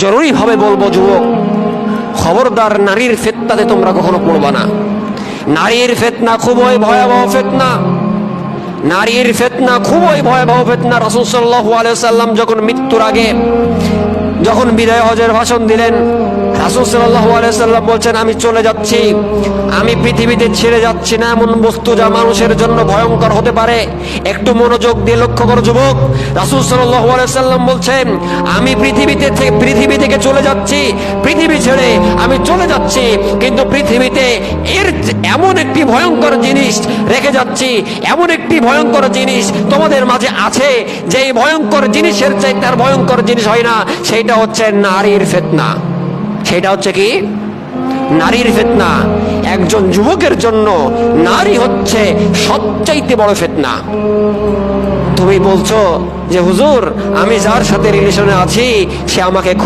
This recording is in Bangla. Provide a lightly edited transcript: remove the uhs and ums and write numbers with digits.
জরুরি ভাবে বলবো, যুবক খবরদার, নারীর ফিতনাতে তোমরা কখনো পড়বা না। নারীর ফিতনা খুবই ভয়াবহ ফিতনা। নারীর ফিতনা খুবই ভয়াবহ ফিতনা। রাসূল সাল্লাল্লাহু আলাইহি ওয়াসাল্লাম যখন মৃত্যুর আগে, যখন বিদায় হজের ভাষণ দিলেন, রাসূল সাল্লাল্লাহু আলাইহি ওয়াসাল্লাম বলছেন, আমি চলে যাচ্ছি, আমি পৃথিবীতে ছেড়ে যাচ্ছি না এমন বস্তু যা মানুষের জন্য ভয়ঙ্কর হতে পারে। একটু মনোযোগ দিয়ে লক্ষ্য করো যুবক, রাসূল সাল্লাল্লাহু আলাইহি ওয়াসাল্লাম বলছেন, আমি পৃথিবী থেকে চলে যাচ্ছি, পৃথিবী ছেড়ে আমি চলে যাচ্ছি, কিন্তু পৃথিবীতে এর এমন একটি ভয়ঙ্কর জিনিস রেখে যাচ্ছি, এমন একটি ভয়ঙ্কর জিনিস তোমাদের মাঝে আছে, যে এই ভয়ঙ্কর জিনিসের চাইতে আর ভয়ঙ্কর জিনিস হয় না। সেটা হচ্ছে নারীর ফিতনা। সেটা হচ্ছে কি? নারীর ফিতনা। একজন যুবকের জন্য নারী হচ্ছে সবচাইতে বড় ফিতনা। তুমি বলছো যে হুজুর, আমি যার সাথে রিলেশনে আছি সে আমাকে খুব